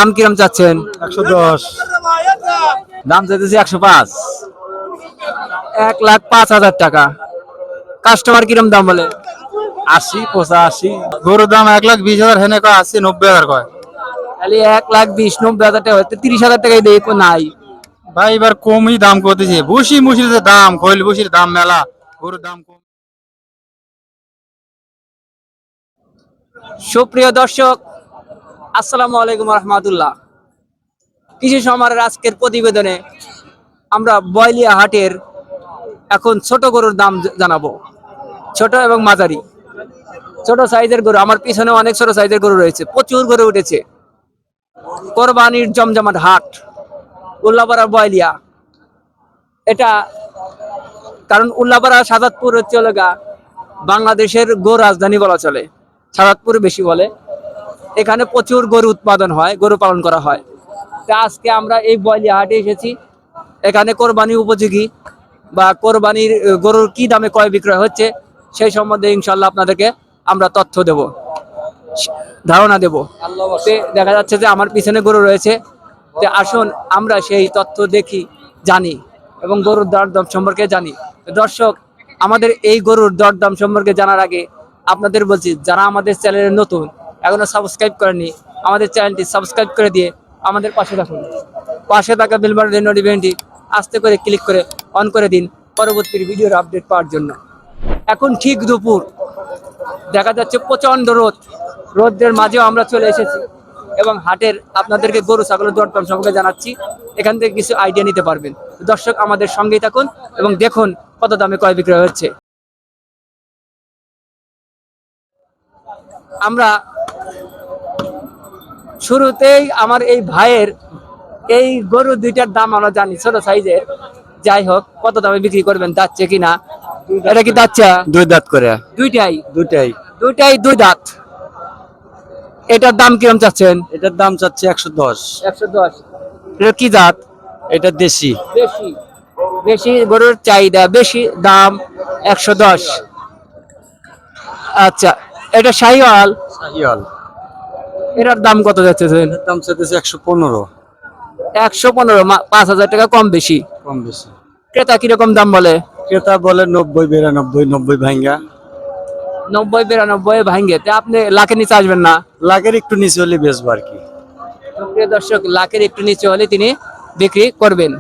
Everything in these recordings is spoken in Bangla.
দাম কিরম চাচ্ছেন? 110। দাম চাইতেছি 105। 1,05,000 টাকা। কাস্টমার কিরম দাম বলে? 80, 85। গরুর দাম 1,20,000 হেনে কয় 80, 90,000 কয়। খালি 1,20,000-90,000 টাকা হইতে 30,000 টাকাই দেই নাই। ভাই এবার কমই দাম করতেছে। ভুসি মুসির যে দাম, খৈল ভুসির দাম মেলা, গরুর দাম কম। সুপ্রিয় দর্শক, আসসালামু আলাইকুম রহমতুল্লাহ। কৃষি সমারের আজকের প্রতিবেদনে আমরা বয়লিয়া হাটের এখন ছোট গরুর দাম জানাবো। ছোট এবং মাঝারি ছোট সাইজের গরু, আমার পিছনে অনেক ছোট সাইজের গরু রয়েছে, প্রচুর গরু উঠেছে। কোরবানির জমজমাট হাট উল্লাপাড়া বয়লিয়া। এটা কারণ উল্লাপাড়া সাদাতপুর হচ্ছে বাংলাদেশের গো রাজধানী বলা চলে, সাদাতপুর বেশি বলে। এখানে প্রচুর গরু উৎপাদন হয়, গরু পালন করা হয়। তা আজকে আমরা এই বয়লিয়া হাটে এসেছি। এখানে কোরবানি উপযোগী বা কোরবানির গরুর কি দামে ক্রয় বিক্রয় হচ্ছে সেই সম্বন্ধে ইনশাল্লাহ আপনাদেরকে আমরা তথ্য দেব, ধারণা দেব। দেখা যাচ্ছে যে আমার পিছনে গরু রয়েছে। আসুন আমরা সেই তথ্য দেখি, জানি এবং গরুর দরদাম সম্পর্কে জানি। দর্শক, আমাদের এই গরুর দরদাম সম্পর্কে জানার আগে আপনাদের বলছি, যারা আমাদের চ্যানেলে নতুন, এখনো সাবস্ক্রাইব করেনি, আমাদের চ্যানেলটি সাবস্ক্রাইব করে দিয়ে আমাদের পাশে থাকুন। পাশে থাকা বেল বাটনের নোটিফিকেশনটি আস্তে করে ক্লিক করে অন করে দিন পরবর্তী ভিডিওর আপডেট পাওয়ার জন্য। এখন ঠিক দুপুর, দেখা যাচ্ছে প্রচন্ড রোদের মাঝেও আমরা চলে এসেছি এবং হাটের আপনাদেরকে গরু ছাগলের দরদাম সম্পর্কে জানাচ্ছি। এখান থেকে কিছু আইডিয়া নিতে পারবেন। দর্শক, আমাদের সঙ্গেই থাকুন এবং দেখুন কত দামে ক্রয় বিক্রয় হচ্ছে। আমরা শুরুতেই আমার এই ভাইয়ের এই গরু দুইটার দাম আমরা জানি, ছোট সাইজের। যাই হোক, কত দামে বিক্রি করবেন, যাচ্ছে কিনা? এটা কি যাচ্ছে? দুই দাঁত করে। দুইটাই দুইটাই। দুই দাঁত। এটার দাম কিরম চাচ্ছেন? এটার দাম চাচ্ছে 110। 110। এটা কি জাত? এটা দেশি। বেশি বেশি গরুর চাহিদা বেশি, দাম 110। আচ্ছা, এটা শাহিওয়াল। শাহিওয়াল। এটার দাম কত যাচ্ছে? এটার দাম চাইতেছে 115। 115, 5,000 টাকা কম বেশি। কম বেশি। ক্রেতা কিরকম দাম বলে? ক্রেতা বলে 90, 92, 90 ভাঙ্গা। 90-92 ভাঙ্গে। আপনি লাখের নিচে আসবেন না? লাখের একটু নিচে হলে বেচবো আর কি। প্রিয় দর্শক, লাখের একটু নিচে হলে তিনি বিক্রি করবেন।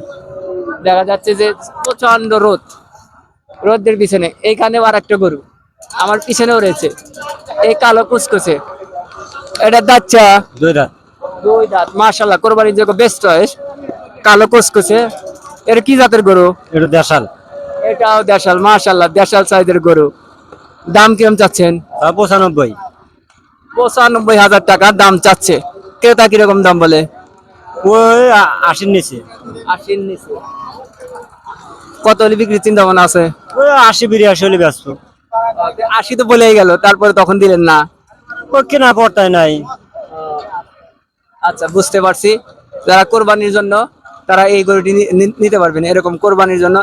দেখা যাচ্ছে যে প্রচন্ড রোদের পিছনে এইখানেও আর একটা গরু আমার পিছনেও রয়েছে, এই কালো কুচকুচে। এটা দাচ্চা দুই দাঁত, মাশাআল্লাহ, কোরবানির জন্য বেস্ট চয়েস। কালো কুচকুচে। এটা কি জাতের গরু? এটা দেশাল। এটাও দেশাল, মাশাআল্লাহ, দেশাল সাইজের গরু। দাম কিরম চাচ্ছেন? 95। 95,000 টাকা দাম চাচ্ছে। ক্রেতা কিরকম দাম বলে? ওই 80 নিচে। 80 নিচে। কত হলে বিক্রির চিন্তা ভাবনা আছে? ওই 80, 82 হলে ব্যস্ত। 80 তো বলেই গেল, তারপরে তখন দিলেন না। ও কেনা পড়তাই নাই। আচ্ছা, বুঝতে পারছি। যারা কোরবানির জন্য তারা এই গরুটি নিতে পারবেন। এরকম কোরবানির জন্য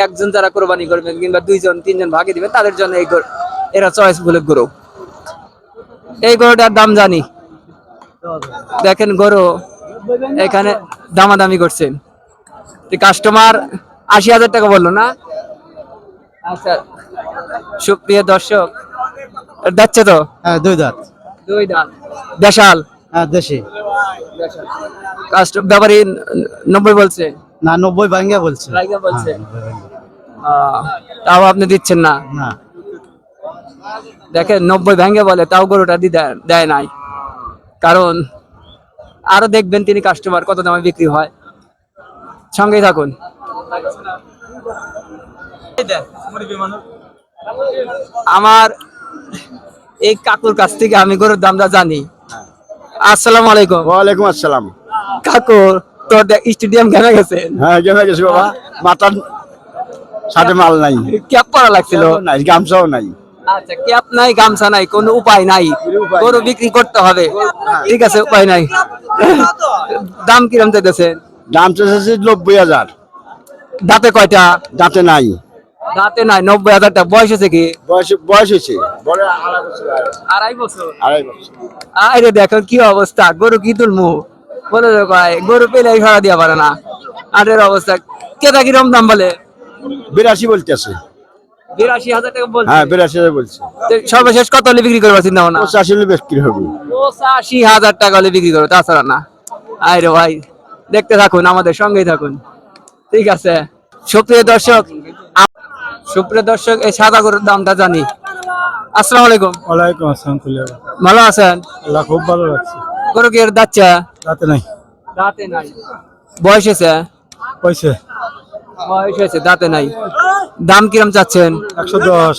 একজন যারা কোরবানি করবেন কিংবা 2জন 3জন ভাগে দিবেন, তাদের জন্য এই গরু, এরা চয়েস বলে গরু। এই গরুটার দাম জানি। দেখেন গরু এখানে দামাদামি করছেন। কাস্টমার 80,000 টাকা বললো না? আচ্ছা, সুপ্রিয় দর্শক, যাচ্ছে তো? হ্যাঁ, দুই দাঁত। দুই দাঁত, দেশাল। হ্যাঁ, দেশি। ব্যাপারী 90 বলছে না, 90 ভাঙ্গা বলছে। তাও আপনি দিচ্ছেন না? না। দেখেন 90 ভেঙে বলে, তাও গরুটা দেয় নাই। কারণ আরো দেখবেন তিনি কাস্টমার কত দামে বিক্রি হয়। সঙ্গেই থাকুন। আমার এই কাকুর কাছ থেকে আমি গরুর দামটা জানি। আসসালামু আলাইকুম। ওয়ালাইকুম আসসালাম। কাকু, তো স্টেডিয়াম ঘেমে গেছেন? হ্যাঁ, গেমে গেছি বাবা। মাথার সাথে মাল নাই। ক্যাপ পরা লাগছিল? নাই, গামছাও নাই। আচ্ছা, ক্যাপ নাই, গামছা নাই, কোনো উপায় নাই, গরু বিক্রি করতে হবে। ঠিক আছে, উপায় নাই। দাম কিরম চাইতেছেন? দাম চাইছে 90,000। দাঁতে কয়টা? দাঁতে নাই। দাঁতে নাই, 90,000 টাকা। বয়স হয়েছে কি? বয়স হয়েছে বড় আড়াই বছর। আড়াই বছর। আরে দেখো কি অবস্থা, গরু কি তুলমু বলে তো কয়, গরু পেলে সারা দিয়া পারে না। আটের অবস্থা। কেতা কিরম দাম বলে? 82 বলতেছে। 82,000 টাকা বলছে। হ্যাঁ 82 বলছে। তো সর্বশেষ কত হলে বিক্রি করবার চিন্তা ভাবনা? 85 হলে বিক্রি হবে। 85,000 টাকা হলে বিক্রি করো, তাছাড়া না। আরে ভাই, দেখতে থাকুন, আমাদের সঙ্গেই থাকুন। ঠিক আছে সুপ্রিয় দর্শক, সুপ্রিয় দর্শক, এই সাদা গরুর দামটা জানি। আসসালামু আলাইকুম। ওয়ালাইকুম আসসালাম। ভালো আছেন? আল্লাহ খুব ভালো লাগছে। গরু কি এর দাচ্চা? রাতে নাই দাঁতে নাই। বয়স হয়েছে? কইছে বয়স হয়েছে, দাঁতে নাই। দাম কিরম চাচ্ছেন? 110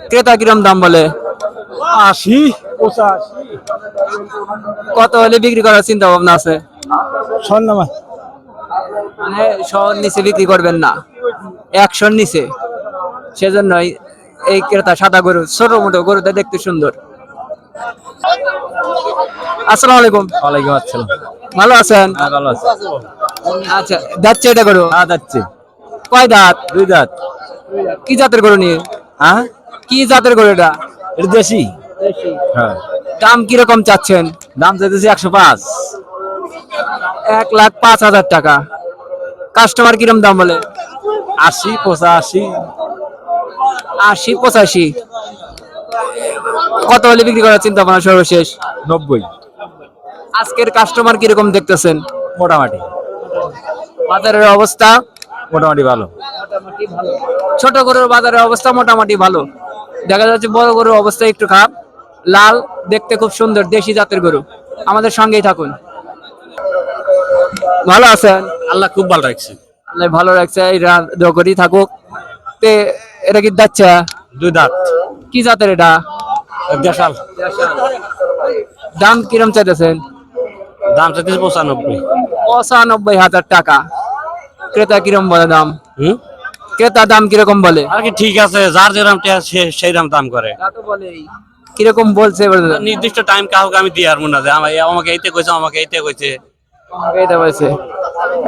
ক্রেতা কিরম দাম বলে? 80 85 কত হলে বিক্রি করার চিন্তা ভাবনা আছে? সন্নামা মানে 100 নিচে বিক্রি করবেন না, 100 নিচে। সেজন্যই এই ক্রেতা সাদা গরু, ছোট মোটো গরুটা দেখতে সুন্দর। আসসালামু আলাইকুম। ওয়ালাইকুম আসসালাম। ভালো আছেন? হ্যাঁ ভালো আছে। আচ্ছা, যাচ্ছে এটা গরু? হ্যাঁ যাচ্ছে। কয় দাঁত? 2 দাঁত। কি জাতের গরু নিয়ে? হ্যাঁ কি জাতের গরু এটা? এটা দেশি। হ্যাঁ দাম কিরকম চাচ্ছেন? দাম চাইতেছি 105। 1,05,000 টাকা। কাস্টমার কিরম দাম বলে? 80 85 80 85। কত হলে বিক্রি করার চিন্তা ভাবনা সর্বশেষ? 90 আজকের কাস্টমার কিরকম দেখতেছেন? মোটামুটি বাজারের অবস্থা? মোটামুটি ভালো। ছোট গরুর বাজারের অবস্থা মোটামুটি ভালো। দেখা যাচ্ছে বড় গরুর অবস্থা একটু খারাপ। লাল, দেখতে খুব সুন্দর, দেশি জাতের গরু। আমাদের সঙ্গেই থাকুন। ভালো আছেন? আল্লাহ খুব ভালো রাখছে। আল্লাহ ভালো রাখছে, এই দোকরি থাকুক। তে এটা কি দাচ্চা? 2 দাঁত। কি জাতের এটা? দেশাল। দাম কিরম চাইতেছেন? দাম চাইতেছি 95। 95,000 টাকা। ক্রেতা কিরম বলে দাম? ক্রেতা দাম কিরকম বলে? আর কি ঠিক আছে, যার যেরকম সেই দাম করে। কিরকম বলছে? নির্দিষ্ট টাইম কাউকে আমি দিয়ে আর না যে আমাকে এইতে কইছে, আমাকে এইতে কইছে। এটা বলছে।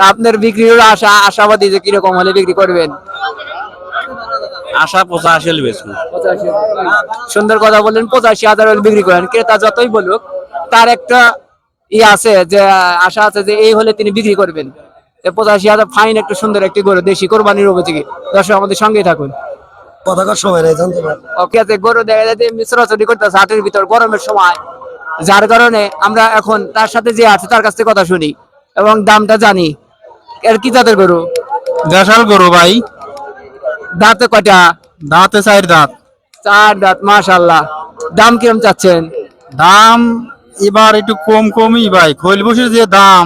আপনার বিক্রির আশাবাদী যে কিরকম হলে বিক্রি করবেন? আশা 85 হলে বেচবো। সুন্দর কথা বললেন, 85,000 হলে বিক্রি করেন। ক্রেতা যতই বলুক, তার একটা আছে যে আশা আছে যে এই হলে তিনি বিক্রি করবেন। 85,000 ফাইন, একটু সুন্দর একটি গরু, দেশি কোরবানির উপযোগী। দর্শক আমাদের সঙ্গেই থাকুন। পতাকার সময় নাই জানতে পার। ওকে আছে, গরু দেখা যাচ্ছে মিশ্রচরি করতেছে হাটের ভিতর গরমের সময়, যার কারণে আমরা এখন তার সাথে যে আছে তার কাছ থেকে কথা শুনি এবং দামটা জানি। এর কি জাতের গরু? দেশাল গরু ভাই। দাঁতে কয়টা? দাঁতে 4 দাঁত। 4 দাঁত, মাশাআল্লাহ। দাম কিরম চাচ্ছেন? দাম এবার একটু কমই ভাই। খৈল বসির যে দাম,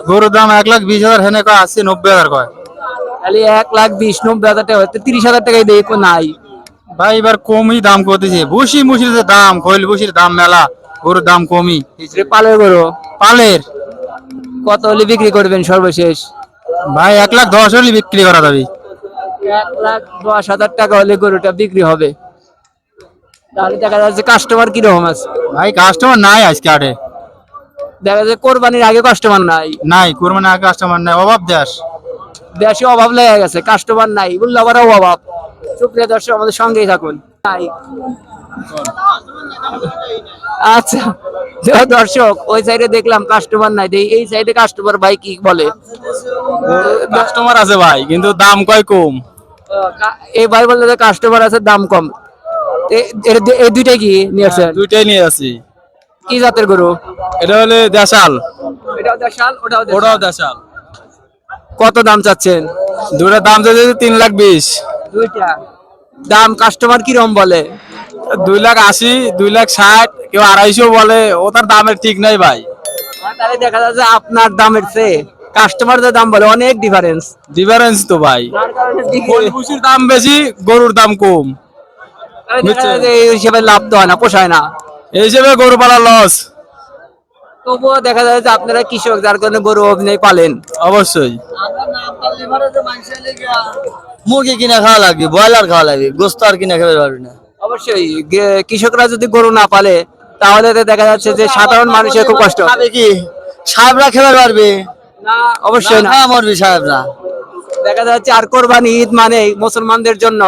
গরুর দাম 1,20,000 হেনে কয়, 80-90,000 কয়। খালি 1,20,90,000 টাকা হচ্ছে, 30,000 টাকায় দেয় নাই ভাই এবার কমই দাম করতেছে। ভুসি মুসির যে দাম, খৈল বসির দাম মেলা, গরুর দাম কমই। পালের গরু পালের কত হলে বিক্রি করবেন সর্বশেষ? ভাই 1,10,000 হলে বিক্রি করা যাবে। 1,10,000 টাকা হলে গরুটা বিক্রি হবে। তাহলে দেখা যাচ্ছে কাস্টমার কিরকম আছে? ভাই কাস্টমার নাই আজকে হাটে। দেখা যাচ্ছে কোরবানির আগে কাস্টমার নাই। নাই কোরবানি আগে কাস্টমার নাই, অভাব দেশ। দেশে অভাব লেগে গেছে, কাস্টমার নাই, উল্লাবারও অভাব। সুপ্রিয় দর্শক আমাদের সঙ্গেই থাকুন। নাই। আচ্ছা দর্শক, ওই সাইডে দেখলাম কাস্টমার নাই, এই সাইডে কাস্টমার ভাই কি বলে? কাস্টমার আছে ভাই, কিন্তু দাম কয় কম। এই ভাই বললে যে কাস্টমার আছে, দাম কম। এই দুইটাই কি নিয়ে আসছেন? দুইটাই নিয়ে আসি। কি জাতের গরু? এটা হলে দেশাল। এটাও দেশাল, ওটাও দেশাল। কত দাম চাচ্ছেন? দুটার দাম চাইছে 3,20,000। দুইটা দাম কাস্টমার কিরকম বলে? 2,80,000, 2,60,000, কেউ 250 বলে। ও তার দামের ঠিক নাই ভাই। তাহলে দেখা যাচ্ছে আপনার দামের চেয়ে কাস্টমার যে দাম বলে অনেক ডিফারেন্স তো ভাই। ভুসির দাম বেশি, গরুর দাম কম। এই হিসেবে লাভ তো হয় না, পোষায় না। এই হিসেবে গরু পালা লস। তবুও দেখা যায় যে আপনারা কৃষক, যার কারণে গরু অভিনয় পালেন। অবশ্যই মুরগি কিনা খাওয়া লাগবে, ব্রয়লার খাওয়া লাগবে, গোস্ত আর কিনা খেতে পারবি না। অবশ্যই কৃষকরা যদি গরু না পালে, তাহলে তো দেখা যাচ্ছে যে সাধারণ মানুষের খুব কষ্ট। খাবে কি? সাহেবরা খেতে পারবে না, অবশ্যই না। খাওয়া মরবি সাহেবরা। দেখা যাচ্ছে আর কোরবানি ঈদ মানে মুসলমানদের জন্য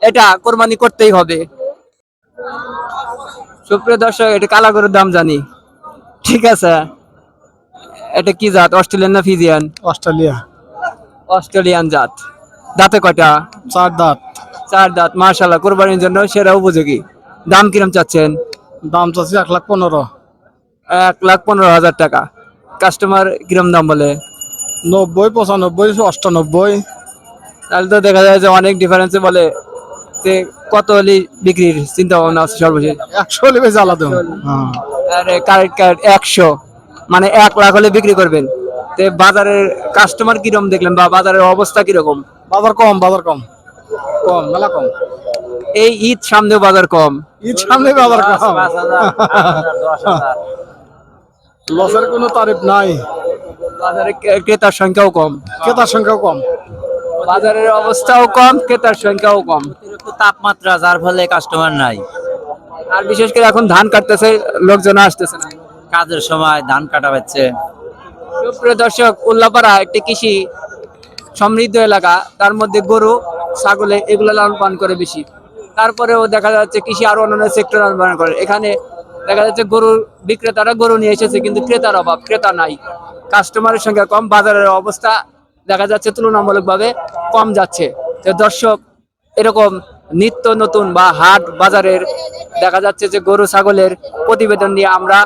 এটা কোরবানি করতেই হবে। সুপ্রিয় দর্শক, এটা কালা গরুর দাম জানি, ঠিক আছে। এটা কি জাত, অস্ট্রেলিয়ান না ফিজিয়ান? অস্ট্রেলিয়া। অস্ট্রেলিয়ান জাত। দাঁতে কয়টা? 4 দাঁত। 4 দাঁত, মাশাআল্লাহ, কোরবানির জন্য সেরা উপযোগী। দাম কিরম চাচ্ছেন? দাম চাচ্ছি 1,15,000। 1,15,000 টাকা। কাস্টমার কিরম দাম বলে? 90, 95, 98। তাহলে তো দেখা যায় যে অনেক ডিফারেন্সে বলে। তে কত হলে বিক্রির চিন্তা ভাবনা আছে সর্বশেষ? 100 হলে বেশি আলাদা। হ্যাঁ। আরে কারেক্ট 100, মানে 1 লাখ হলে বিক্রি করবেন। তে বাজারের কাস্টমার কিরকম দেখলেন, বা বাজারের অবস্থা কিরকম? বাজার কম, বাজার কম, কম, মেলা কম। এই ঈদ সামনে বাজার কম। ঈদ সামনে বাজার কম। লসের কোনো তারিফ নাই। বাজারে ক্রেতার সংখ্যাও কম। ক্রেতার সংখ্যাও কম। বাজারের অবস্থাও কম, ক্রেতার সংখ্যাও কম। তাপমাত্রা যার ফলে কাস্টমার নাই, আর বিশেষ করে এখন ধান কাটতেছে, লোকজন আসতেছে না। কাজের সময় ধান কাটা হচ্ছে। সুপ্রিয় দর্শক, উল্লাপাড়া একটি কৃষি সমৃদ্ধ এলাকা, তার মধ্যে গরু ছাগলে এগুলো লালন পালন করে বেশি। তারপরেও দেখা যাচ্ছে কৃষি আরো অন্যান্য সেক্টর লালন পালন করে। এখানে দেখা যাচ্ছে গরুর বিক্রেতারা গরু নিয়ে এসেছে, কিন্তু ক্রেতার অভাব, ক্রেতা নাই, কাস্টমারের সংখ্যা কম, বাজারের অবস্থা দেখা যাচ্ছে তুলনামূলকভাবে কম যাচ্ছে। তো দর্শক, এরকম নিত্য নতুন বা হাট বাজারের দেখা যাচ্ছে যে গরু ছাগলের প্রতিবেদন নিয়ে আমরা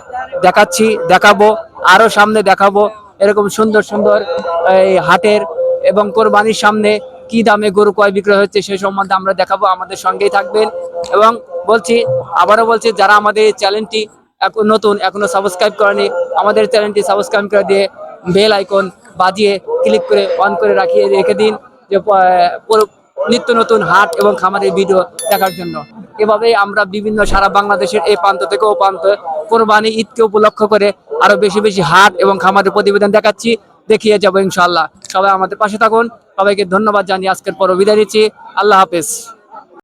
দেখাচ্ছি, দেখাবো, আরো সামনে দেখাবো। এরকম সুন্দর সুন্দর এই হাটের এবং কোরবানির সামনে কি দামে গরু কয় বিক্রয় হচ্ছে সেই সম্বন্ধে আমরা দেখাবো। আমাদের সঙ্গেই থাকবেন। এবং আবারও বলছি, যারা আমাদের এই চ্যানেলটি এখন নতুন, এখনো সাবস্ক্রাইব করেনি, আমাদের চ্যানেলটি সাবস্ক্রাইব করে দিয়ে বেল আইকন বাজিয়ে ক্লিক করে অন করে রেখে দিন, যে নিত্য নতুন হাট এবং খামারের ভিডিও দেখার জন্য। এভাবেই আমরা বিভিন্ন সারা বাংলাদেশের এই প্রান্ত থেকে ও প্রান্ত কোরবানি ঈদকে উপলক্ষ করে আরো বেশি বেশি হাট এবং খামারের প্রতিবেদন দেখাচ্ছি, দেখিয়ে যাবো ইনশাআল্লাহ। সবাই আমাদের পাশে থাকুন। সবাইকে ধন্যবাদ জানিয়ে আজকের পর বিদায় নিচ্ছি। আল্লাহ হাফেজ।